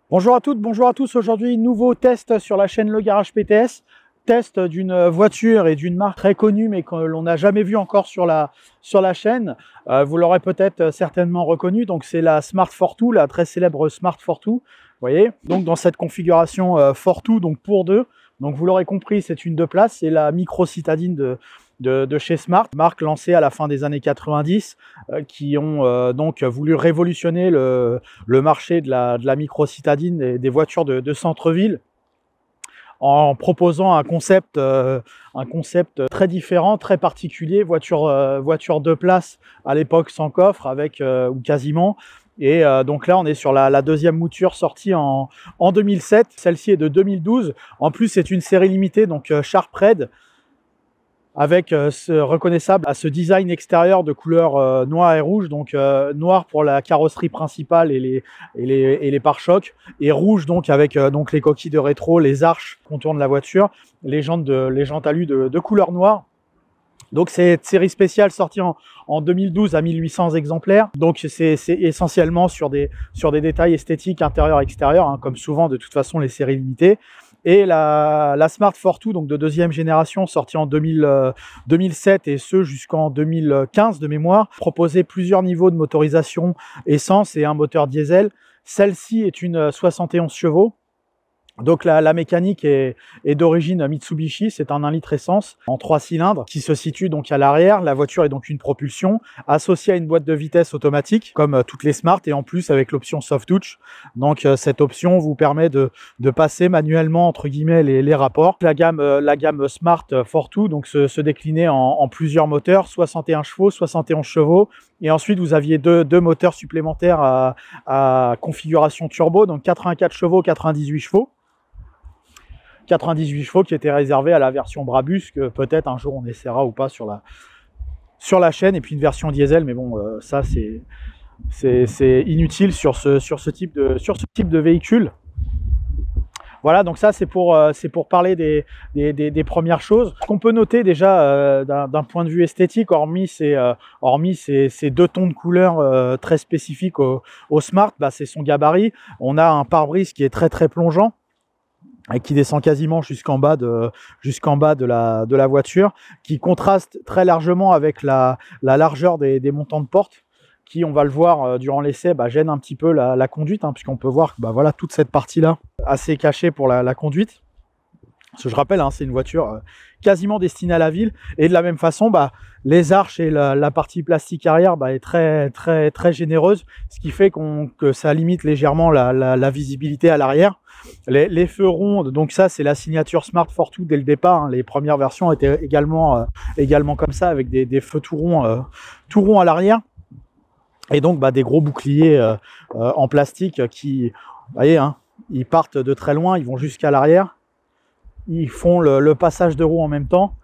Bonjour à toutes, bonjour à tous. Aujourd'hui, nouveau test sur la chaîne Le Garage PTS. Test d'une voiture et d'une marque très connue, mais que l'on n'a jamais vu encore sur la chaîne. Vous l'aurez peut-être certainement reconnu. Donc, c'est la Smart Fortwo, la très célèbre Smart Fortwo. Vous voyez, donc dans cette configuration Fortwo, donc pour deux. Donc, vous l'aurez compris, c'est une 2 places. C'est la micro citadine de chez Smart, marque lancée à la fin des années 90, qui ont donc voulu révolutionner le marché de la micro-citadine et des voitures de centre-ville en proposant un concept très différent, très particulier, voiture 2 places à l'époque sans coffre, avec ou quasiment. Et donc là, on est sur la deuxième mouture sortie en 2007. Celle-ci est de 2012. En plus, c'est une série limitée, donc Sharp Red, avec reconnaissable à ce design extérieur de couleur noir et rouge, donc noir pour la carrosserie principale et les pare-chocs, et rouge donc avec donc les coquilles de rétro, les arches qui contournent la voiture, les jantes alu de couleur noire. Donc c'est une série spéciale sortie en 2012 à 1800 exemplaires. Donc c'est essentiellement sur des détails esthétiques intérieur-extérieur, hein, comme souvent de toute façon les séries limitées. Et la Smart Fortwo, donc de deuxième génération, sortie en 2007 et ce jusqu'en 2015 de mémoire, proposait plusieurs niveaux de motorisation essence et un moteur diesel. Celle-ci est une 71 chevaux. Donc la mécanique est d'origine Mitsubishi, c'est un 1 litre essence en 3 cylindres qui se situe donc à l'arrière. La voiture est donc une propulsion associée à une boîte de vitesse automatique comme toutes les Smart, et en plus avec l'option Soft Touch. Donc cette option vous permet de passer manuellement entre guillemets les rapports. La gamme Smart Fortwo donc se déclinait en plusieurs moteurs, 61 chevaux, 71 chevaux, et ensuite vous aviez deux moteurs supplémentaires à configuration turbo, donc 84 chevaux, 98 chevaux. 98 chevaux qui était réservé à la version Brabus, que peut-être un jour on essaiera ou pas sur la chaîne, et puis une version diesel, mais bon, ça c'est inutile sur ce type de véhicule. Voilà, donc ça c'est pour parler des premières choses. Ce qu'on peut noter déjà d'un point de vue esthétique, hormis ces deux tons de couleur très spécifiques au Smart, bah, c'est son gabarit. On a un pare-brise qui est très très plongeant et qui descend quasiment jusqu'en bas de la voiture, qui contraste très largement avec la largeur des montants de porte, qui, on va le voir durant l'essai, gêne un petit peu la conduite, hein, puisqu'on peut voir que voilà, toute cette partie-là assez cachée pour la conduite. Parce que je rappelle, hein, c'est une voiture quasiment destinée à la ville, et de la même façon, les arches et la partie plastique arrière est très très très généreuse, ce qui fait que ça limite légèrement la visibilité à l'arrière. Les feux ronds, donc ça c'est la signature Smart Fortwo dès le départ, hein. Les premières versions étaient également comme ça, avec des feux tout ronds à l'arrière, et donc des gros boucliers en plastique qui, vous voyez, hein, ils partent de très loin, ils vont jusqu'à l'arrière. Ils font le passage de roue en même temps.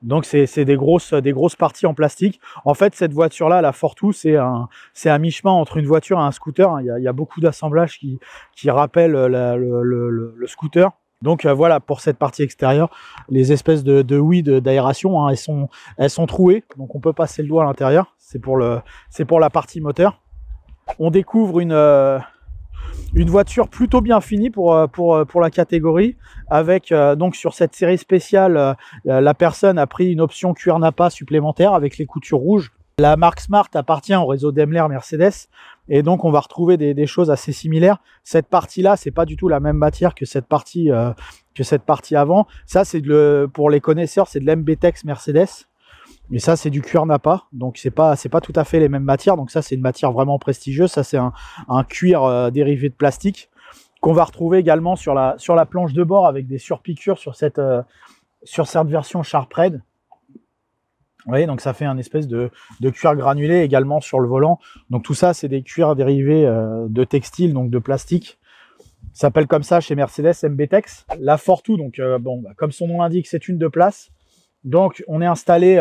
Donc c'est des grosses parties en plastique. En fait, cette voiture-là, la Fortwo, c'est un mi-chemin entre une voiture et un scooter. Il y a beaucoup d'assemblages qui rappellent le scooter. Donc voilà, pour cette partie extérieure, les espèces de ouïes d'aération, hein, elles sont trouées, donc on peut passer le doigt à l'intérieur. C'est pour la partie moteur. On découvre une voiture plutôt bien finie pour la catégorie, avec donc sur cette série spéciale, la personne a pris une option cuir nappa supplémentaire avec les coutures rouges. La marque Smart appartient au réseau Daimler Mercedes, et donc on va retrouver des choses assez similaires. Cette partie-là, c'est pas du tout la même matière que cette partie avant. Ça, c'est pour les connaisseurs, c'est de l'MBTEX Mercedes. Mais ça, c'est du cuir nappa, donc c'est pas tout à fait les mêmes matières. Donc ça, c'est une matière vraiment prestigieuse. Ça, c'est un cuir dérivé de plastique qu'on va retrouver également sur la planche de bord, avec des surpiqûres sur cette version Sharp Red. Vous voyez, donc ça fait un espèce de cuir granulé également sur le volant. Donc tout ça, c'est des cuirs dérivés de textile, donc de plastique. Ça s'appelle comme ça chez Mercedes, MBTEX. La Fortwo, donc comme son nom l'indique, c'est une 2 places. Donc on est installé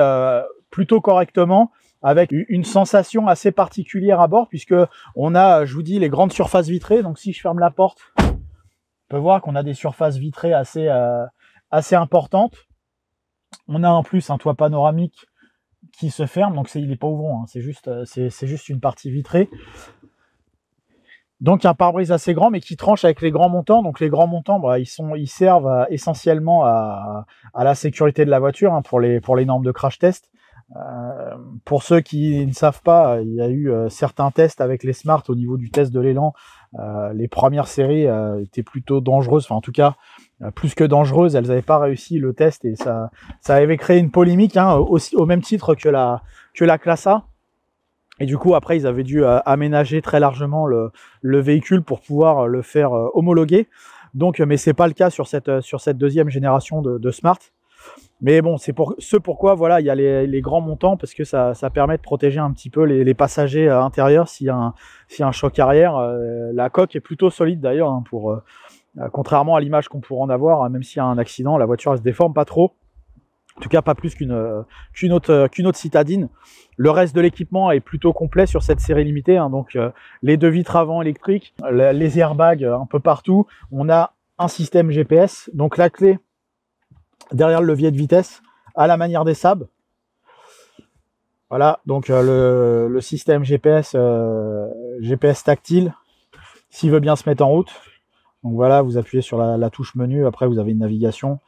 plutôt correctement, avec une sensation assez particulière à bord, puisque on a, je vous dis, les grandes surfaces vitrées. Donc si je ferme la porte, on peut voir qu'on a des surfaces vitrées assez importantes. On a en plus un toit panoramique qui se ferme, donc il n'est pas ouvrant, hein, c'est juste une partie vitrée. Donc un pare-brise assez grand, mais qui tranche avec les grands montants. Donc les grands montants, bah, ils servent essentiellement à la sécurité de la voiture, hein, pour les normes de crash test. Pour ceux qui ne savent pas, il y a eu certains tests avec les Smart au niveau du test de l'élan. Les premières séries étaient plutôt dangereuses, enfin en tout cas plus que dangereuses. Elles n'avaient pas réussi le test et ça avait créé une polémique, hein, aussi, au même titre que la classe A. Et du coup, après, ils avaient dû aménager très largement le véhicule pour pouvoir le faire homologuer. Donc, mais c'est pas le cas sur cette deuxième génération de Smart. Mais bon, c'est pourquoi voilà, il y a les grands montants, parce que ça permet de protéger un petit peu les passagers intérieurs s'il y a un choc arrière. La coque est plutôt solide d'ailleurs, hein, contrairement à l'image qu'on pourrait en avoir, hein, même s'il y a un accident, la voiture elle se déforme pas trop. En tout cas, pas plus qu'une autre citadine. Le reste de l'équipement est plutôt complet sur cette série limitée, hein, donc les deux vitres avant électriques, les airbags un peu partout. On a un système GPS, donc la clé derrière le levier de vitesse, à la manière des Saab. Voilà, donc le système GPS tactile, s'il veut bien se mettre en route. Donc voilà, vous appuyez sur la touche menu, après vous avez une navigation.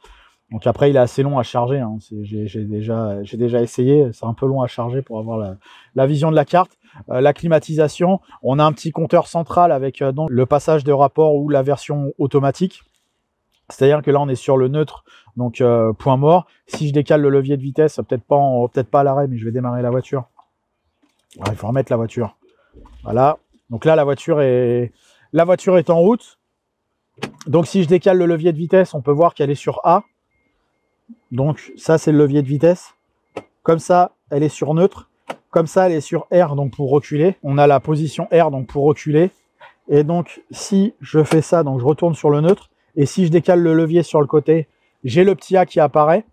Donc après, il est assez long à charger, hein. J'ai déjà essayé, c'est un peu long à charger pour avoir la vision de la carte. La climatisation, on a un petit compteur central avec donc le passage de rapport ou la version automatique. C'est-à-dire que là, on est sur le neutre, donc point mort. Si je décale le levier de vitesse, peut-être pas à l'arrêt, mais je vais démarrer la voiture. Alors, il faut remettre la voiture. Voilà. Donc là, la voiture est en route. Donc si je décale le levier de vitesse, on peut voir qu'elle est sur A. Donc ça, c'est le levier de vitesse. Comme ça, elle est sur neutre. Comme ça, elle est sur R, donc pour reculer. On a la position R, donc pour reculer. Et donc, si je fais ça, donc je retourne sur le neutre. Et si je décale le levier sur le côté, j'ai le petit A qui apparaît.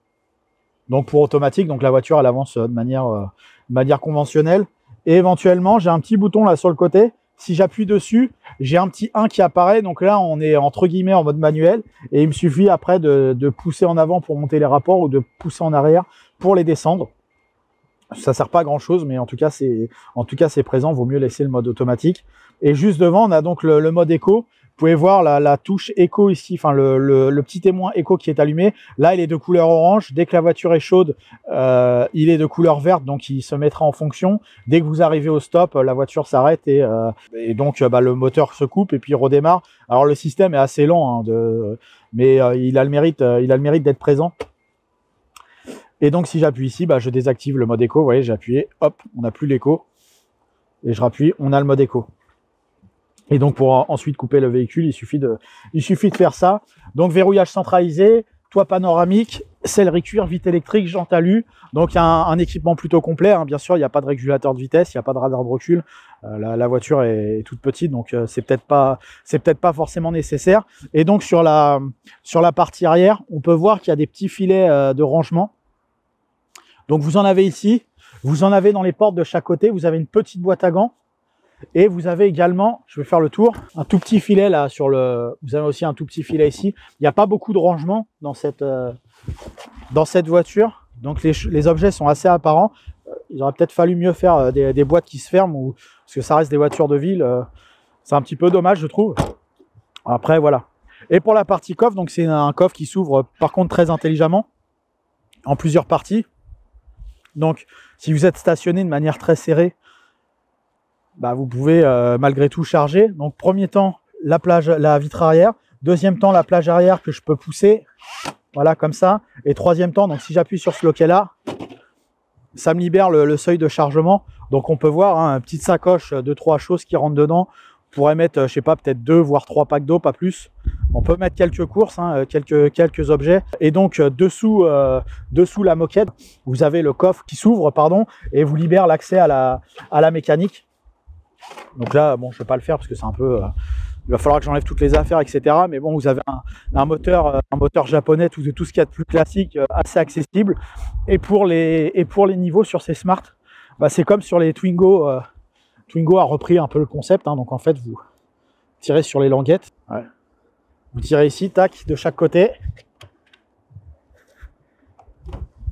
Donc pour automatique, donc la voiture, elle avance de manière conventionnelle. Et éventuellement, j'ai un petit bouton là sur le côté. Si j'appuie dessus, j'ai un petit 1 qui apparaît. Donc là, on est entre guillemets en mode manuel. Et il me suffit après de pousser en avant pour monter les rapports ou de pousser en arrière pour les descendre. Ça sert pas à grand chose, mais en tout cas, c'est présent. Vaut mieux laisser le mode automatique. Et juste devant, on a donc le mode éco. Vous pouvez voir la touche éco ici, enfin le petit témoin éco qui est allumé. Là, il est de couleur orange. Dès que la voiture est chaude, il est de couleur verte, donc il se mettra en fonction. Dès que vous arrivez au stop, la voiture s'arrête et donc le moteur se coupe et puis redémarre. Alors le système est assez lent, hein, mais il a le mérite d'être présent. Et donc si j'appuie ici, je désactive le mode éco. Vous voyez, j'ai appuyé, hop, on n'a plus l'éco. Et je rappuie, on a le mode éco. Et donc pour ensuite couper le véhicule, il suffit de faire ça. Donc verrouillage centralisé, toit panoramique, sellerie cuir, vitre électrique, jantes alu. Donc un équipement plutôt complet, hein. Bien sûr, il n'y a pas de régulateur de vitesse, il n'y a pas de radar de recul. La voiture est toute petite, donc c'est peut-être pas forcément nécessaire. Et donc sur la partie arrière, on peut voir qu'il y a des petits filets de rangement. Donc vous en avez ici, vous en avez dans les portes de chaque côté, vous avez une petite boîte à gants. Et vous avez également, je vais faire le tour, un tout petit filet là vous avez aussi un tout petit filet ici. Il n'y a pas beaucoup de rangement dans cette voiture, donc les objets sont assez apparents. Il aurait peut-être fallu mieux faire des boîtes qui se ferment, parce que ça reste des voitures de ville. C'est un petit peu dommage, je trouve. Après voilà. Et pour la partie coffre, donc c'est un coffre qui s'ouvre par contre très intelligemment en plusieurs parties. Donc si vous êtes stationné de manière très serrée, vous pouvez malgré tout charger. Donc premier temps, la vitre arrière. Deuxième temps, la plage arrière que je peux pousser. Voilà, comme ça. Et troisième temps, donc si j'appuie sur ce loquet-là, ça me libère le seuil de chargement. Donc on peut voir, hein, une petite sacoche de 3 choses qui rentrent dedans. On pourrait mettre, je sais pas, peut-être 2 voire 3 packs d'eau, pas plus. On peut mettre quelques courses, hein, quelques objets. Et donc dessous la moquette, vous avez le coffre qui s'ouvre, pardon, et vous libère l'accès à la mécanique. Donc là, bon, je ne vais pas le faire parce que c'est un peu... il va falloir que j'enlève toutes les affaires, etc. Mais bon, vous avez un moteur japonais, tout ce qu'il y a de plus classique, assez accessible. Et pour les niveaux sur ces Smart, c'est comme sur les Twingo. Twingo a repris un peu le concept, hein. Donc en fait, vous tirez sur les languettes. Ouais. Vous tirez ici, tac, de chaque côté.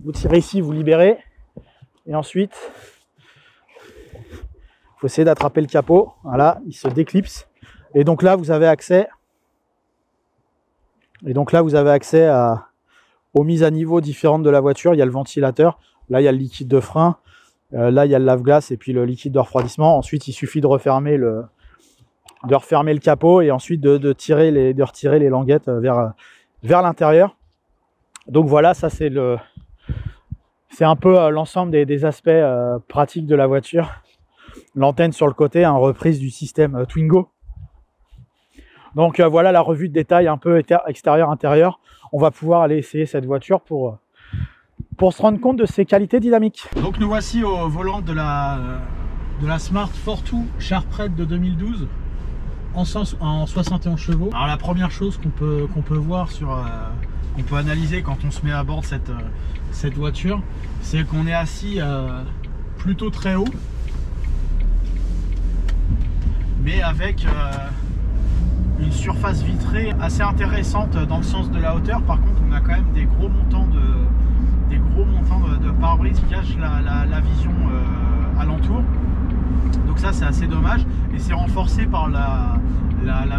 Vous tirez ici, vous libérez. Et ensuite... il faut essayer d'attraper le capot, voilà, il se déclipse. Et donc là, vous avez accès, aux mises à niveau différentes de la voiture. Il y a le ventilateur, là il y a le liquide de frein, là il y a le lave-glace et puis le liquide de refroidissement. Ensuite, il suffit de refermer le capot et ensuite de retirer les languettes vers l'intérieur. Donc voilà, ça c'est un peu l'ensemble des aspects pratiques de la voiture. L'antenne sur le côté, reprise du système Twingo. Donc voilà la revue de détail un peu extérieur-intérieur. On va pouvoir aller essayer cette voiture pour se rendre compte de ses qualités dynamiques. Donc nous voici au volant de la Smart Fortwo Sharp Red de 2012 en 71 chevaux. Alors la première chose qu'on peut voir qu'on peut analyser quand on se met à bord de cette voiture, c'est qu'on est assis plutôt très haut, mais avec une surface vitrée assez intéressante dans le sens de la hauteur. Par contre, on a quand même des gros montants de pare-brise qui cachent la vision alentour. Donc ça, c'est assez dommage et c'est renforcé par la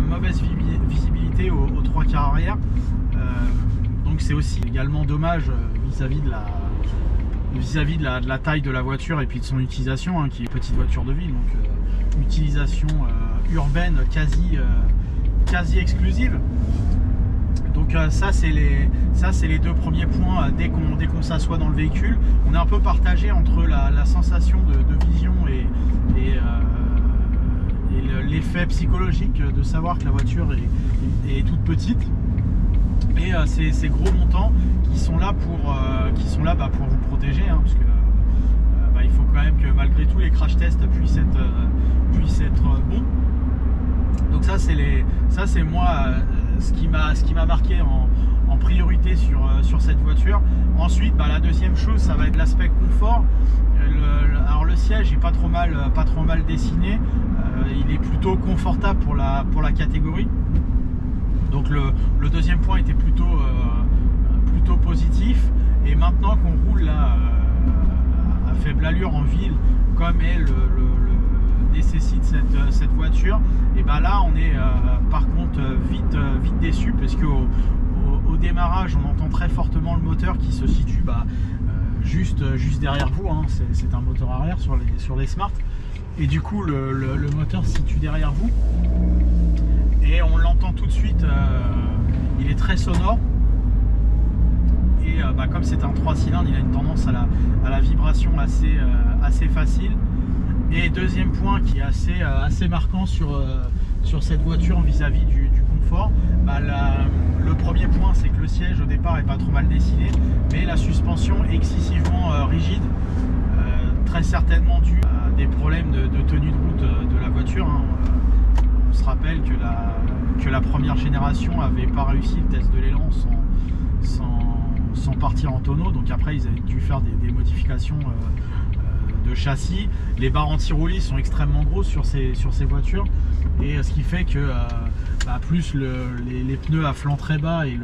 mauvaise visibilité aux trois quarts arrière. Donc c'est aussi également dommage vis-à-vis de la taille de la voiture et puis de son utilisation, hein, qui est petite voiture de ville, donc utilisation urbaine quasi exclusive. Donc ça c'est les deux premiers points. Dès qu'on s'assoit dans le véhicule, on est un peu partagé entre la sensation de vision et l'effet psychologique de savoir que la voiture est toute petite. Et ces gros montants qui sont là pour vous protéger, hein, parce que il faut quand même que malgré tout les crash tests puissent être bons. Donc ça c'est moi ce qui m'a marqué en priorité sur cette voiture. Ensuite, la deuxième chose, ça va être l'aspect confort. Alors le siège est pas trop mal dessiné, il est plutôt confortable pour la catégorie. Donc le deuxième point était plutôt positif. Et maintenant qu'on roule là à faible allure en ville, comme elle nécessite cette voiture, et là on est par contre vite déçu, parce qu'au démarrage on entend très fortement le moteur qui se situe juste derrière vous, hein. C'est un moteur arrière sur les Smart, et du coup le moteur se situe derrière vous et on l'entend tout de suite. Il est très sonore et comme c'est un 3 cylindres, il a une tendance à la vibration assez facile. Et deuxième point qui est assez marquant sur cette voiture vis-à-vis du confort, le premier point, c'est que le siège au départ est pas trop mal dessiné, mais la suspension est excessivement rigide, très certainement due à des problèmes de tenue de route de la voiture, hein. On se rappelle que la première génération avait pas réussi le test de l'élan sans partir en tonneau, donc après ils avaient dû faire des modifications de châssis. Les barres anti-roulis sont extrêmement grosses sur ces voitures, et ce qui fait que plus les pneus à flanc très bas et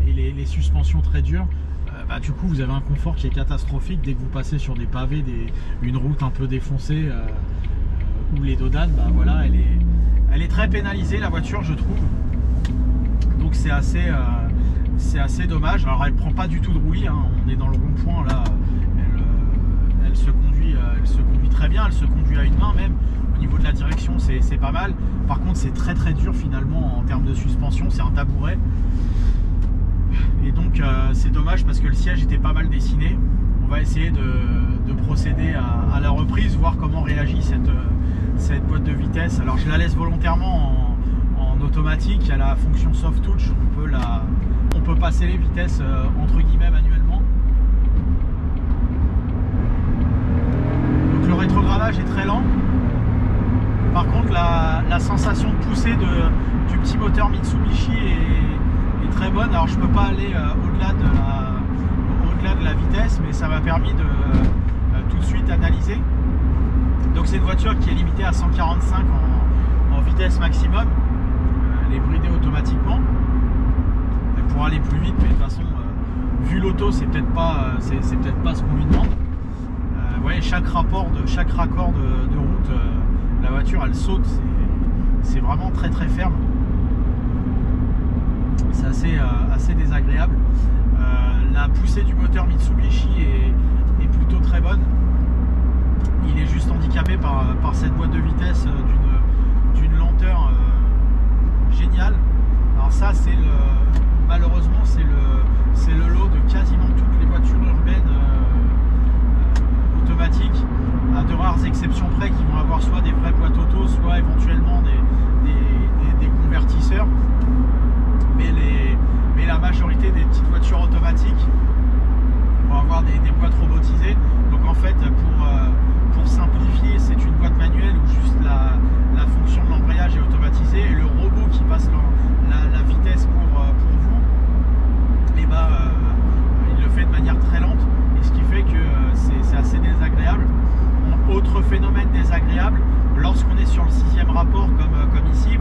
les suspensions très dures, du coup vous avez un confort qui est catastrophique. Dès que vous passez sur des pavés, une route un peu défoncée ou les dodanes, voilà, elle est très pénalisée la voiture, je trouve. Donc c'est assez dommage. Alors elle prend pas du tout de roulis, hein. On est dans le rond-point là. Elle se conduit très bien, elle se conduit à une main même. Au niveau de la direction, c'est pas mal. Par contre, c'est très dur finalement en termes de suspension, c'est un tabouret. Et donc c'est dommage parce que le siège était pas mal dessiné. On va essayer de procéder à la reprise, voir comment réagit cette boîte de vitesse. Alors je la laisse volontairement en automatique. Il y a la fonction soft touch, on peut passer les vitesses entre guillemets manuellement. Donc le rétrogradage est très lent. Par contre la sensation de poussée du petit moteur Mitsubishi est très bonne. Alors je peux pas aller au-delà de la vitesse, mais ça m'a permis de tout de suite analyser. Donc c'est une voiture qui est limitée à 145 en vitesse maximum. Elle est bridée automatiquement. Elle pourra aller plus vite, mais de toute façon, vu l'auto, c'est peut-être pas ce qu'on lui demande. Vous voyez, chaque raccord de route, la voiture elle saute. c'est vraiment très très ferme. C'est assez désagréable. La poussée du moteur Mitsubishi est plutôt très bonne. Il est juste handicapé par cette boîte de vitesse d'une lenteur géniale. Alors ça, malheureusement, c'est le lot de quasiment toutes les voitures urbaines automatiques, à de rares exceptions près, qui vont avoir soit des vraies boîtes auto, soit éventuellement des convertisseurs. Mais la majorité des petites voitures automatiques vont avoir des boîtes robotisées. Donc en fait, pour simplifier, c'est une boîte manuelle où juste la fonction de l'embrayage est automatisée, et le robot qui passe la vitesse pour vous, et il le fait de manière très lente, et ce qui fait que c'est assez désagréable. Autre phénomène désagréable, lorsqu'on est sur le 6e rapport comme ici,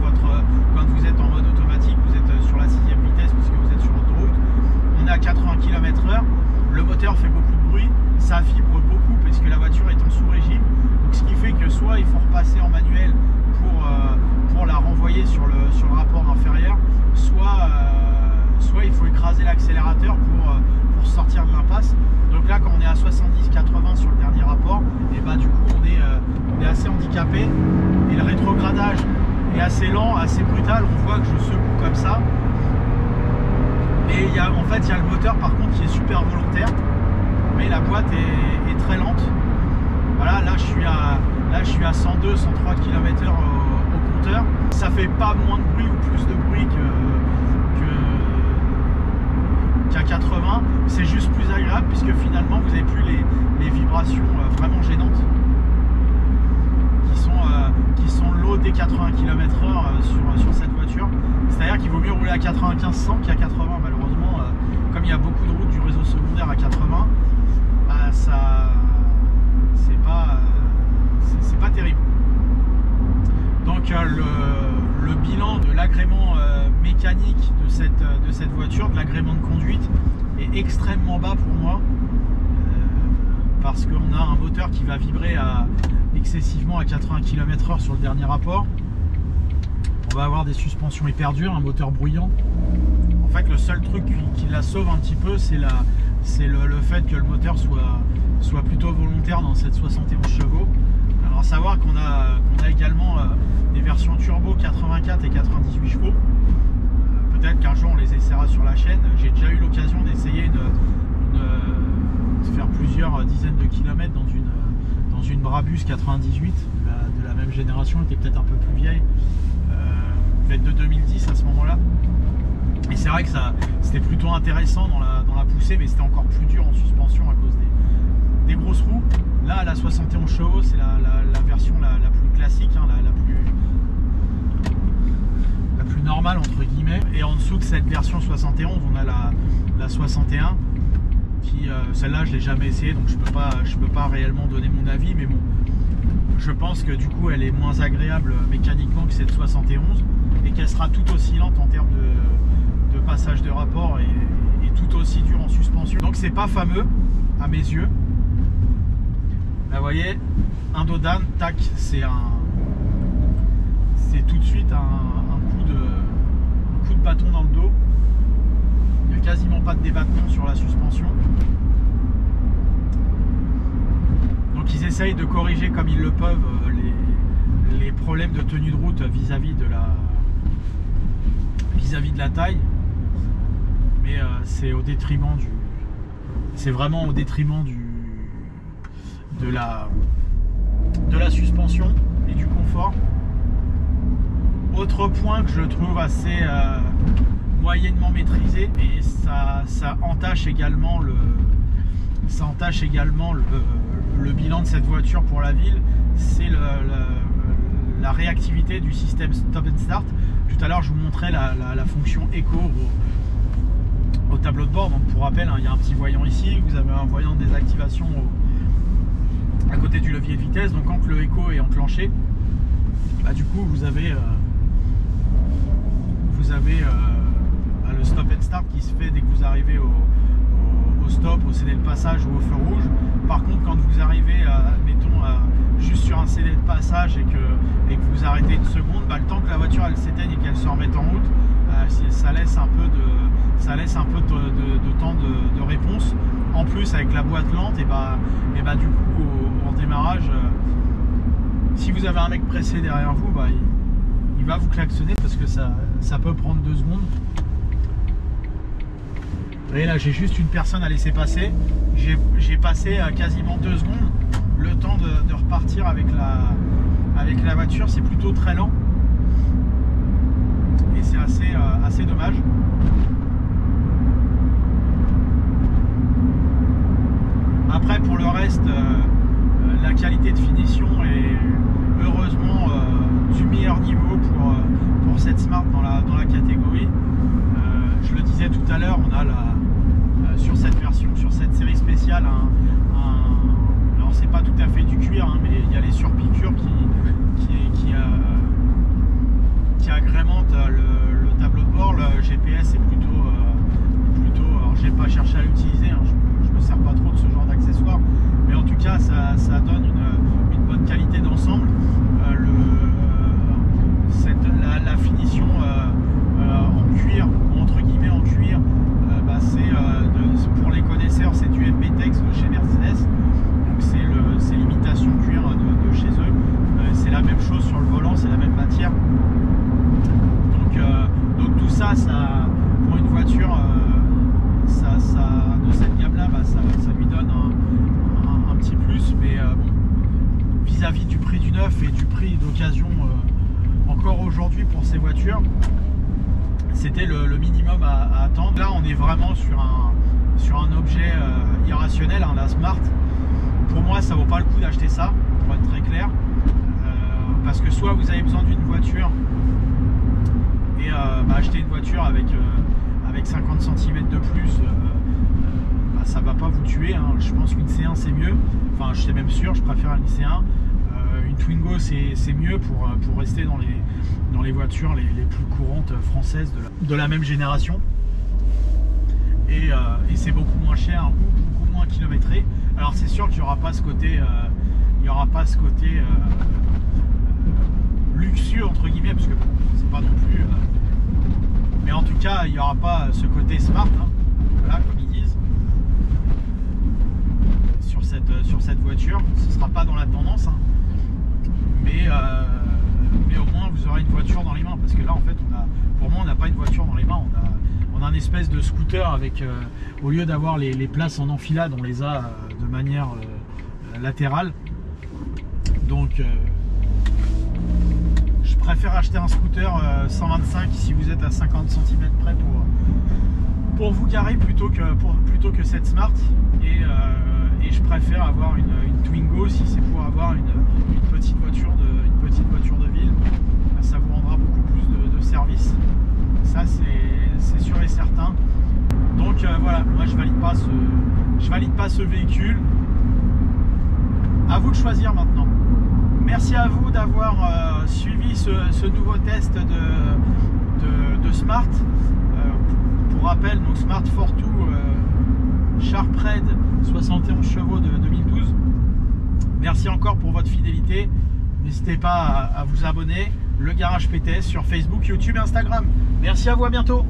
quand vous êtes en mode automatique, vous êtes sur la 6e vitesse puisque vous êtes sur l'autoroute, on est à 80 km/h, le moteur fait beaucoup de bruit, ça vibre beaucoup parce que la voiture est en sous-régime, donc ce qui fait que soit il faut repasser en manuel pour la renvoyer sur le rapport inférieur, soit il faut écraser l'accélérateur pour sortir de l'impasse. Donc là, quand on est à 70-80 sur le dernier rapport, et du coup on est assez handicapé, et le rétrogradage est assez lent, assez brutal. On voit que je secoue comme ça, et en fait il y a le moteur par contre qui est super volontaire, mais la boîte est très lente. Voilà, là je suis à 102, 103 km/h au compteur. Ça fait pas moins de bruit ou plus de bruit qu'à 80, c'est juste plus agréable puisque finalement vous n'avez plus les vibrations vraiment gênantes qui sont l'eau des 80 km/h sur cette voiture. C'est-à-dire qu'il vaut mieux rouler à 95-100 qu'à 80. Malheureusement, comme il y a beaucoup de routes du réseau secondaire à 80, c'est pas terrible. Donc le bilan de l'agrément mécanique de cette voiture, de l'agrément de conduite, est extrêmement bas pour moi, parce qu'on a un moteur qui va vibrer excessivement à 80 km/h sur le dernier rapport. On va avoir des suspensions hyper dures, un moteur bruyant. En fait, le seul truc qui la sauve un petit peu, c'est le fait que le moteur soit plutôt volontaire dans cette 71 chevaux. Alors à savoir qu'on a également des versions turbo 84 et 98 chevaux. Peut-être qu'un jour on les essaiera sur la chaîne. J'ai déjà eu l'occasion d'essayer de faire plusieurs dizaines de kilomètres dans une Brabus 98 de la même génération, qui était peut-être un peu plus vieille, peut-être de 2010 à ce moment-là. Et c'est vrai que c'était plutôt intéressant dans la poussée, mais c'était encore plus dur en suspension à cause des grosses roues. Là, la 71 chevaux, c'est la version la plus classique, hein, la plus normale entre guillemets. Et en dessous de cette version 71, on a la 61, qui celle-là je l'ai jamais essayé, donc je peux pas réellement donner mon avis, mais bon, je pense que du coup elle est moins agréable mécaniquement que cette 71, et qu'elle sera tout aussi lente en termes de passage de rapport, et tout aussi dure en suspension. Donc c'est pas fameux à mes yeux. Là vous voyez, un dodan, tac, c'est tout de suite un coup de bâton dans le dos. Il n'y a quasiment pas de débattement sur la suspension. Donc ils essayent de corriger comme ils le peuvent les problèmes de tenue de route vis-à-vis de la taille, mais c'est au détriment c'est vraiment au détriment de la suspension et du confort. Autre point que je trouve assez moyennement maîtrisé, et ça entache également le bilan de cette voiture pour la ville, c'est la réactivité du système stop and start. Tout à l'heure je vous montrais la fonction éco au tableau de bord. Donc pour rappel, hein, il y a un petit voyant ici, vous avez un voyant de désactivation à côté du levier de vitesse. Donc quand le éco est enclenché, du coup vous avez le stop and start qui se fait dès que vous arrivez au stop, au cédé de passage ou au feu rouge. Par contre, quand vous arrivez mettons juste sur un cédé de passage et que vous arrêtez une seconde, bah, le temps que la voiture elle s'éteigne et qu'elle se remette en route, ça laisse un peu de temps de réponse. En plus avec la boîte lente, et bah du coup en démarrage, si vous avez un mec pressé derrière vous, bah, il va vous klaxonner parce que ça peut prendre 2 secondes. Et là j'ai juste une personne à laisser passer. J'ai passé quasiment 2 secondes, le temps de repartir avec la voiture. C'est plutôt très lent et c'est assez dommage. Après pour le reste, la qualité de finition est heureusement du meilleur niveau pour cette Smart dans la catégorie. Je le disais tout à l'heure, on a sur cette version, sur cette série spéciale, alors c'est pas tout à fait du cuir, hein, mais il y a les surpiqûres qui agrémentent le tableau de bord. Le GPS est plutôt alors j'ai pas cherché à l'utiliser, hein, je me sers pas trop de ce genre d'accessoires, mais en tout cas ça donne une bonne qualité d'ensemble. La finition en cuir, entre guillemets en cuir, pour les connaisseurs, c'est du MBTEX de chez Mercedes, donc c'est l'imitation cuir de chez eux. C'est la même chose sur le volant, c'est la même matière. Donc tout ça, pour une voiture de cette gamme là, ça lui donne un petit plus, mais vis-à-vis du prix du neuf et du prix d'occasion encore aujourd'hui pour ces voitures, c'était le minimum à attendre. Là on est vraiment sur un objet irrationnel, hein, la Smart. Pour moi ça vaut pas le coup d'acheter ça, pour être très clair, parce que soit vous avez besoin d'une voiture et acheter une voiture avec 50 cm de plus, ça va pas vous tuer, hein. Je pense qu'une C1 c'est mieux, enfin je suis même sûr, je préfère une C1. Une Twingo c'est mieux pour rester dans les voitures les plus courantes françaises de la même génération, et c'est beaucoup moins cher, beaucoup moins kilométré. Alors c'est sûr qu'il n'y aura pas ce côté luxueux entre guillemets, parce que c'est pas non plus mais en tout cas il n'y aura pas ce côté smart, hein, voilà, comme ils disent sur cette voiture. Ce sera pas dans la tendance, hein. Mais au moins vous aurez une voiture dans les mains, parce que là en fait pour moi on n'a pas une voiture dans les mains, on a un espèce de scooter avec au lieu d'avoir les places en enfilade, on les a de manière latérale. Donc je préfère acheter un scooter 125 si vous êtes à 50 cm près pour vous garer plutôt que cette Smart, et je préfère avoir une Twingo si c'est pour avoir une petite voiture de ville. Ça vous rendra beaucoup plus de service, ça c'est sûr et certain. Donc voilà, moi je valide pas ce véhicule. À vous de choisir maintenant. Merci à vous d'avoir suivi ce nouveau test de Smart. Pour rappel, donc Smart Fortwo Sharp Red 71 chevaux de 2012. Merci encore pour votre fidélité. N'hésitez pas à vous abonner. Le Garage PTS sur Facebook, YouTube et Instagram. Merci à vous, à bientôt.